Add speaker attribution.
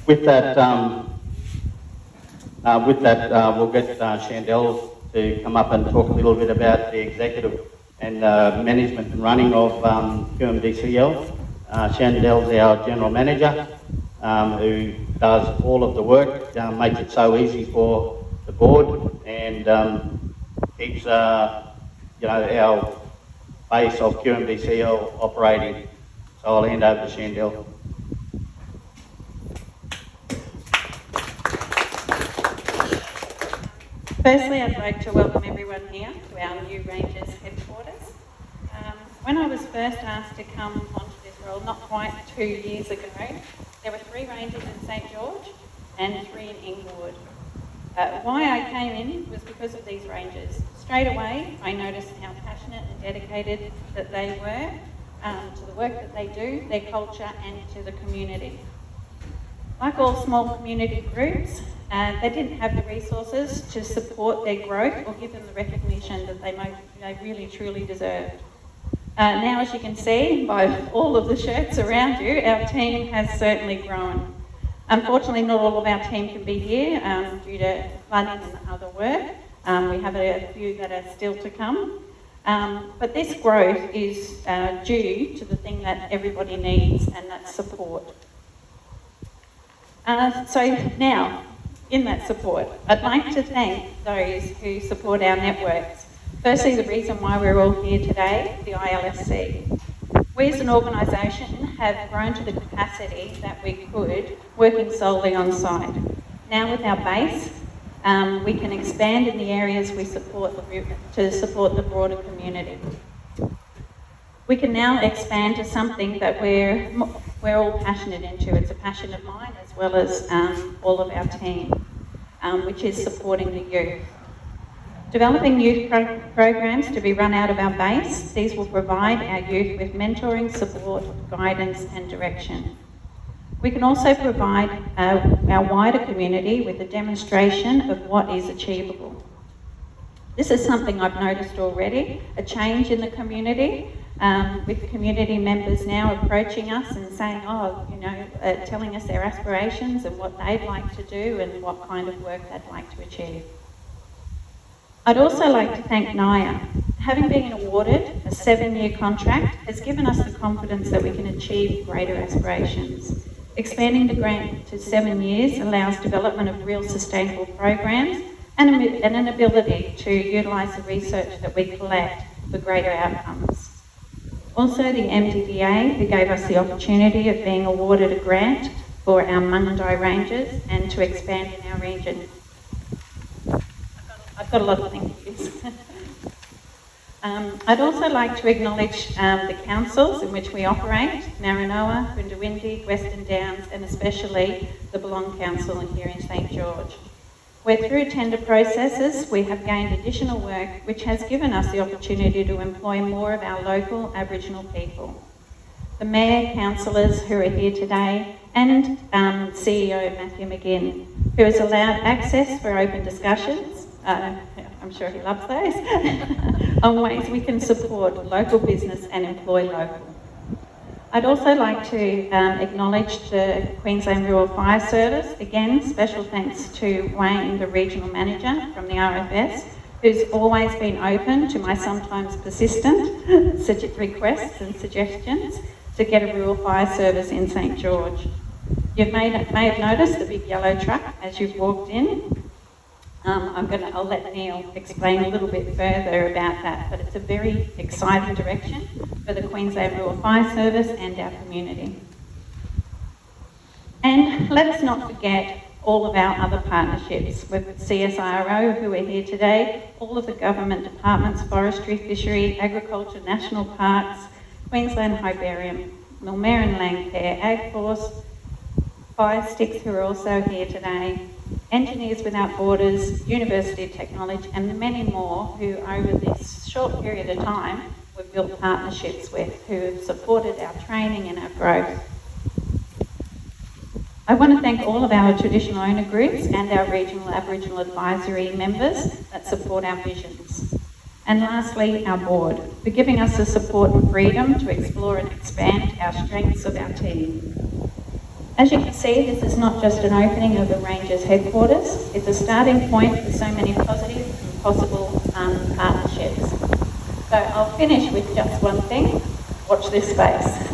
Speaker 1: With that, we'll get Chandel to come up and talk a little bit about the executive and management and running of QMDCL. Chandel's our general manager, who does all of the work, makes it so easy for the board, and keeps our base of QMDCL operating. So I'll hand over to Chandel.
Speaker 2: Firstly, I'd like to welcome everyone here to our new Rangers headquarters. When I was first asked to come onto this role, not quite 2 years ago, there were 3 Rangers in St George and 3 in Inglewood. Why I came in was because of these Rangers. Straight away, I noticed how passionate and dedicated that they were to the work that they do, their culture, and to the community. Like all small community groups, they didn't have the resources to support their growth or give them the recognition that they really truly deserved. Now, as you can see by all of the shirts around you, our team has certainly grown. Unfortunately, not all of our team can be here due to flooding and other work. We have a few that are still to come. But this growth is due to the thing that everybody needs, and that's support. So now, in that support, I'd like to thank those who support our networks. Firstly, the reason why we're all here today, the ILSC. We as an organisation have grown to the capacity that we could, working solely on site. Now with our base, we can expand in the areas we support to support the broader community. We can now expand to something that we're all passionate into. It's a passion of mine as well as all of our team, which is supporting the youth. Developing youth programs to be run out of our base. These will provide our youth with mentoring, support, guidance and direction. We can also provide our wider community with a demonstration of what is achievable. This is something I've noticed already, a change in the community, with community members now approaching us and saying, telling us their aspirations and what they'd like to do and what kind of work they'd like to achieve. I'd also like to thank NIA. Having been awarded a 7-year contract has given us the confidence that we can achieve greater aspirations. Expanding the grant to 7 years allows development of real sustainable programs and an ability to utilise the research that we collect for greater outcomes. Also, the MDVA, who gave us the opportunity of being awarded a grant for our Mungundai Rangers and to expand in our region. I've got a lot of thank yous. I'd also like to acknowledge the councils in which we operate, Naranoa, Goondiwindi, Western Downs, and especially the Belong Council here in St George. Where through tender processes, we have gained additional work which has given us the opportunity to employ more of our local Aboriginal people. The Mayor, councillors who are here today, and CEO Matthew McGinn, who has allowed access for open discussions, I'm sure he loves those, on ways we can support local business and employ local. I'd also like to acknowledge the Queensland Rural Fire Service. Again, special thanks to Wayne, the Regional Manager from the RFS, who's always been open to my sometimes persistent requests and suggestions to get a rural fire service in St George. You may have noticed the big yellow truck as you've walked in. I'll let Neil explain a little bit further about that, but it's a very exciting direction for the Queensland Rural Fire Service and our community. And let us not forget all of our other partnerships with CSIRO, who are here today, all of the government departments, forestry, fishery, agriculture, national parks, Queensland Herbarium, Millmerran Landcare, AgForce, Fire Sticks, who are also here today, Engineers Without Borders, University of Technology, and many more who over this short period of time we've built partnerships with, who have supported our training and our growth. I want to thank all of our traditional owner groups and our regional Aboriginal advisory members that support our visions. And lastly, our board, for giving us the support and freedom to explore and expand our strengths of our team. As you can see, this is not just an opening of the Rangers headquarters, it's a starting point for so many positive and possible partnerships. So I'll finish with just one thing, watch this space.